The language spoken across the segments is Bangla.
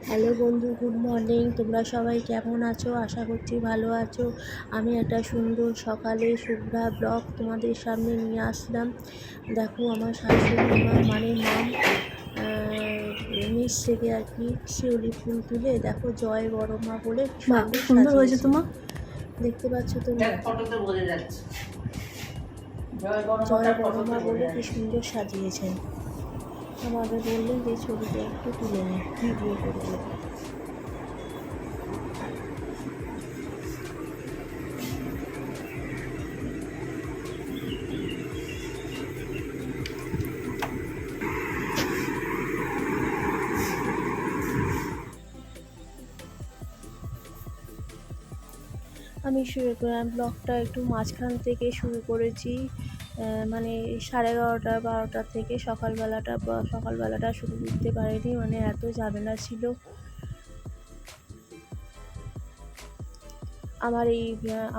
হ্যালো বন্ধু, গুড মর্নিং। তোমরা সবাই কেমন আছো? আশা করছি ভালো আছো। আমি একটা সুন্দর সকালে শুভ্রা ব্লগ তোমাদের সামনে নিয়ে আসলাম। দেখো আমার শাশুড়ি মা মানে মাম নিচ থেকে আর কি শিউলি ফুল তুলে দেখো জয় বড় মা বলে কি বাহ, সুন্দর খুব সুন্দর হয়েছে সাজিয়েছে। তোমার। দেখতে পাচ্ছ তোমরা? জয় বড় মা বলে কি সুন্দর সাজিয়েছেন। আমাকে বললেন যে ছবিটা একটু তুলে নে, ভিডিও করবো। আমি ব্লগটা একটু মাঝখান থেকে শুরু করেছি, মানে 11:30-12টা থেকে। সকালবেলাটা শুরু করতে পারিনি, মানে এত ঝামেলা ছিল।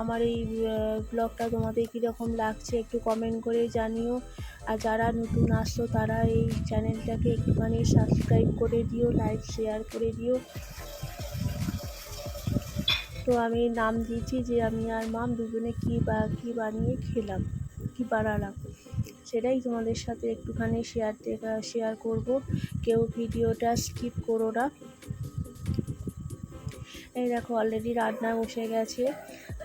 আমার এই ব্লগটা তোমাদের কীরকম লাগছে একটু কমেন্ট করে জানিও। আর যারা নতুন আসছো তারা এই চ্যানেলটাকে একটুখানি সাবস্ক্রাইব করে দিও, লাইক শেয়ার করে দিও। তো আমি নাম দিয়েছি যে আমি আর মাম দুজনে কী বানিয়ে খেলাম, কী বানালাম, সেটাই তোমাদের সাথে একটুখানি শেয়ার করব। কেউ ভিডিওটা স্কিপ করো না। এই দেখো অলরেডি রান্না বসে গেছে।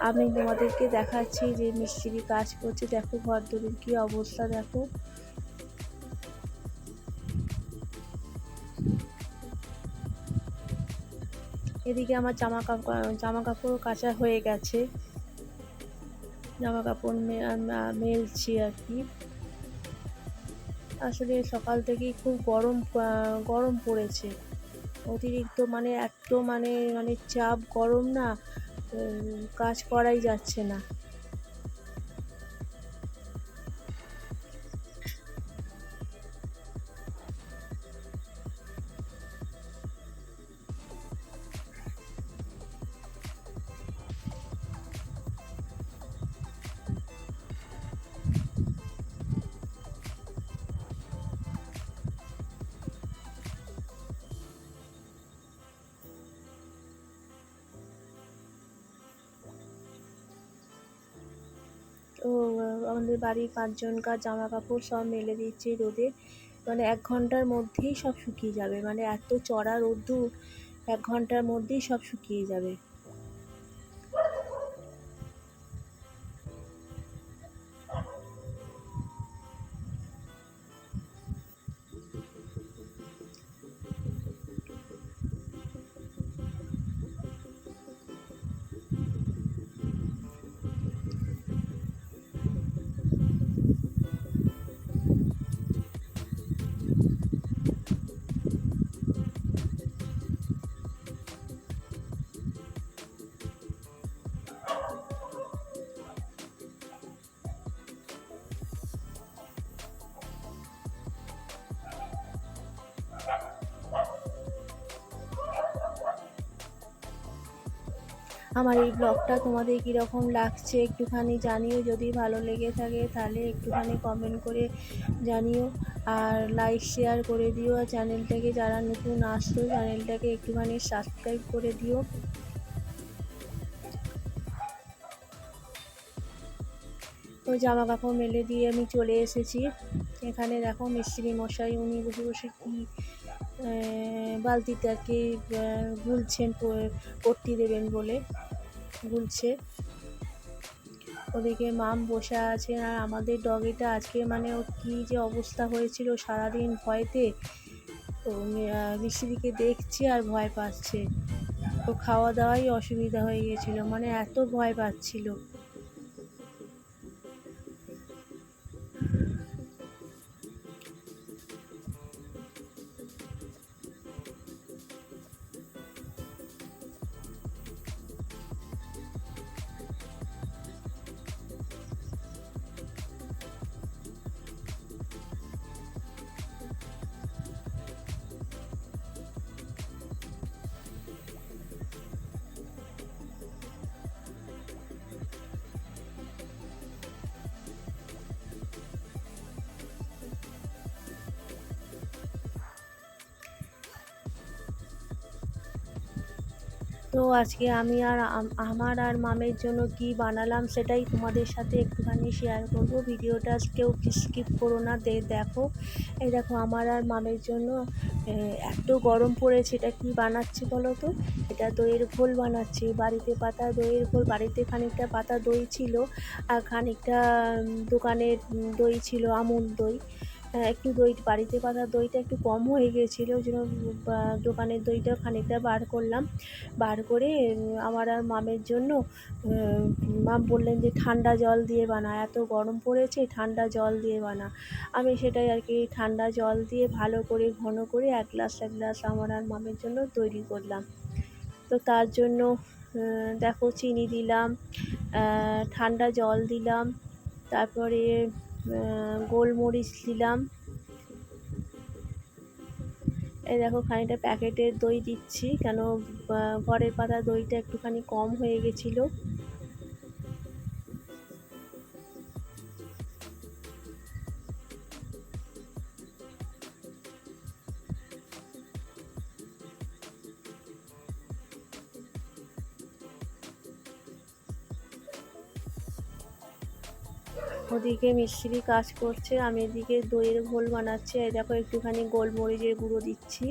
আমি তোমাদেরকে দেখাচ্ছি যে মিস্ত্রি কাজ করছে। দেখো ঘরদোরের কী অবস্থা দেখো। এদিকে আমার জামা কাপড় কাচা হয়ে গেছে, জামা কাপড় মেলছি আর কি। আসলে সকাল থেকেই খুব গরম পড়েছে অতিরিক্ত, মানে এত মানে চাপ গরম না, কাজ করাই যাচ্ছে না। তো আমাদের বাড়ির 5জনকার জামা কাপড় সব মেলে দিচ্ছি রোদে, মানে 1 ঘন্টার মধ্যেই সব শুকিয়ে যাবে, মানে এত চড়া রোদ্দুর, 1 ঘন্টার মধ্যেই সব শুকিয়ে যাবে। আমার এই ব্লগটা তোমাদের কীরকম লাগছে একটুখানি জানিও। যদি ভালো লেগে থাকে তাহলে একটুখানি কমেন্ট করে জানিও, আর লাইক শেয়ার করে দিও। আর চ্যানেলটাকে যারা নতুন আসছো চ্যানেলটাকে একটুখানি সাবস্ক্রাইব করে দিও। তো জামা কাপড় মেলে দিয়ে আমি চলে এসেছি। এখানে দেখো মিস্ত্রি মশাই উনি বসে বসে কি বালতিতে আর কি গুলছেন, পট্টি দেবেন বলে গুলছে। ওদিকে মাম বসে আছে। আর আমাদের ডগিটা আজকে মানে ওর কী যে অবস্থা হয়েছিল সারাদিন ভয়তে, তো মিস্ত্রিকে দেখছে আর ভয় পাচ্ছে। তো খাওয়া দাওয়াই অসুবিধা হয়ে গেছিলো, মানে এত ভয় পাচ্ছিল। তো আজকে আমি আর আমার আর মামের জন্য কি বানালাম সেটাই তোমাদের সাথে একটুখানি শেয়ার করব। ভিডিওটা কেউ স্কিপ করো না, দেখো। এই দেখো আমার আর মামের জন্য এত গরম পড়েছে, এটা কি বানাচ্ছি বলো তো? এটা দইয়ের ঘোল বানাচ্ছি, বাড়িতে পাতা দইয়ের ঘোল। বাড়িতে খানিকটা পাতা দই ছিল আর খানিকটা দোকানের দই ছিল, আমুল দই। একটু দই বাড়িতে পাতা দইটা একটু কম হয়ে গিয়েছিলো, ওই জন্য দোকানের দইটা খানিকটা বার করলাম। বার করে আমার আর মামের জন্য মাম বললেন যে ঠান্ডা জল দিয়ে বানা, এত গরম পড়েছে ঠান্ডা জল দিয়ে বানা। আমি সেটাই আর কি ঠান্ডা জল দিয়ে ভালো করে ঘন করে এক গ্লাস আমার আর মামের জন্য তৈরি করলাম। তো তার জন্য দেখো চিনি দিলাম, ঠান্ডা জল দিলাম, তারপরে গোলমরিচ দিলাম। এই দেখো খানিকটা প্যাকেটের দই দিচ্ছি, কেন ঘরের পাতা দইটা একটুখানি কম হয়ে গেছিলো। ওদিকে মিস্ত্রি কাজ করছে, আমি এদিকে দইয়ের ঘোল বানাচ্ছি। এই দেখো একটুখানি গোলমরিচের গুঁড়ো দিচ্ছি।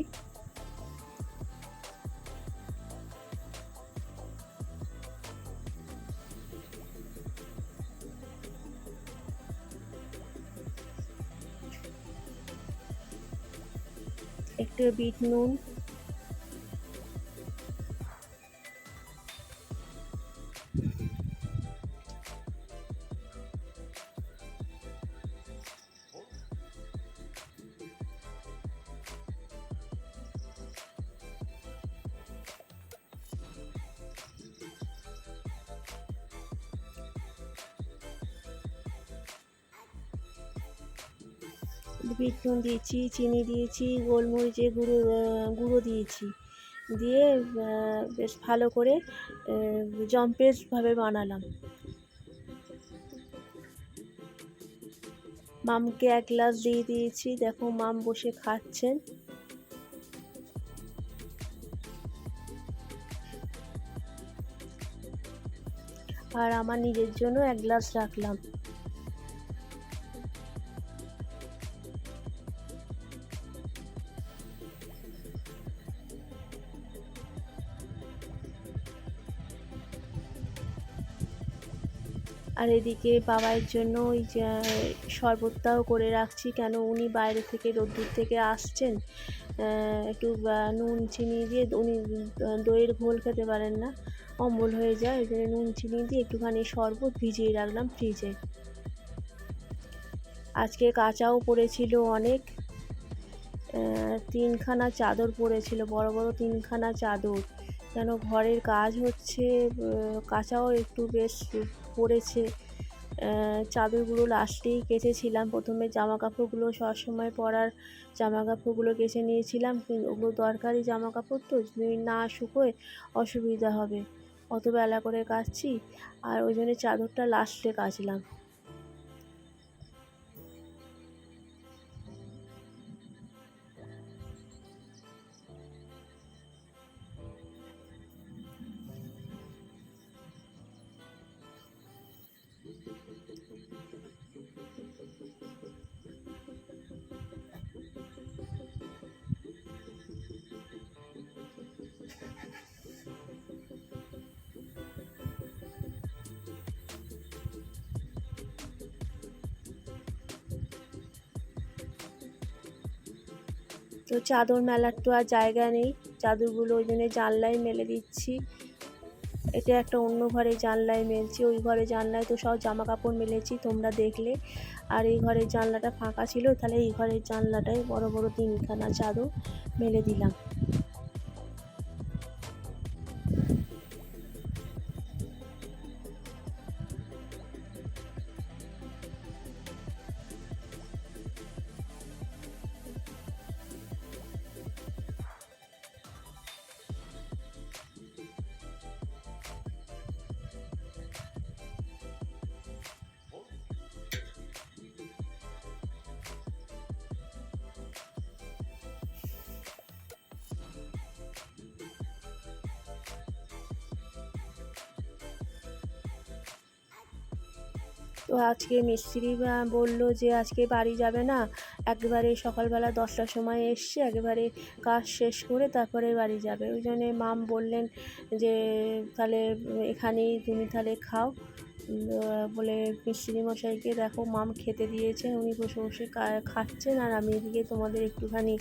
একটু বিট নুন, বিট নুন দিয়েছি, চিনি দিয়েছি, গোলমরিচের গুঁড়ো দিয়েছি, দিয়ে বেশ ভালো করে জম্পেশভাবে বানালাম। মামকে এক গ্লাস দিয়ে দিয়েছি, দেখো মাম বসে খাচ্ছেন। আর আমার নিজের জন্য এক গ্লাস রাখলাম। আর এদিকে বাবার জন্য ওই শরবতটাও করে রাখছি, কেন উনি বাইরে থেকে রোদ্দুর থেকে আসছেন, একটু নুন চিনি দিয়ে, উনি দইয়ের ঘোল খেতে পারেন না, অম্বল হয়ে যায়, ওই জন্য নুন চিনি দিয়ে একটুখানি শরবত ভিজিয়ে রাখলাম ফ্রিজে। আজকে কাঁচাও পড়েছিল অনেক, 3খানা চাদর পড়েছিল, বড় বড় 3খানা চাদর, কেন ঘরের কাজ হচ্ছে, কাঁচাও একটু বেশ পড়েছে। চাদরগুলো লাস্টেই কেচেছিলাম, প্রথমে জামা কাপড়গুলো সবসময় পরার জামা কাপড়গুলো কেচে নিয়েছিলাম, কিন্তু ওগুলো দরকারি জামা কাপড় তো, যদি না শুকোয় অসুবিধা হবে, অত বেলা করে কাচছি, আর ওই জন্য চাদরটা লাস্টে কাচলাম। তো চাদর মেলার তো আর জায়গা নেই, চাদরগুলো ওই জন্য জানলায় মেলে দিচ্ছি। এটা একটা অন্য ঘরে জানলায় মেলছি, ওই ঘরে জানলায় তো সব জামা কাপড় মেলেছি তোমরা দেখলে, আর এই ঘরের জানলাটা ফাঁকা ছিল, তাহলে এই ঘরের জানলাটায় বড় বড় 3খানা চাদর মেলে দিলাম। তো আজকে মিস্ত্রি বলল যে আজকে বাড়ি যাবে না, একেবারে সকালবেলা 10টার সময় এসছে, একেবারে কাজ শেষ করে তারপরে বাড়ি যাবে। ওই জন্যে মাম বললেন যে তাহলে এখানেই তুমি তাহলে খাও। বলে মিস্ত্রি মশাইকে দেখো মাম খেতে দিয়েছেন, উনি বসে বসে খাচ্ছেন, আর আমি এদিকে তোমাদের একটুখানি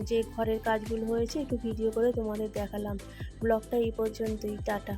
যে ঘরের কাজগুলো হয়েছে একটু ভিডিও করে তোমাদের দেখালাম। ব্লগটা এই পর্যন্তই, টাটা।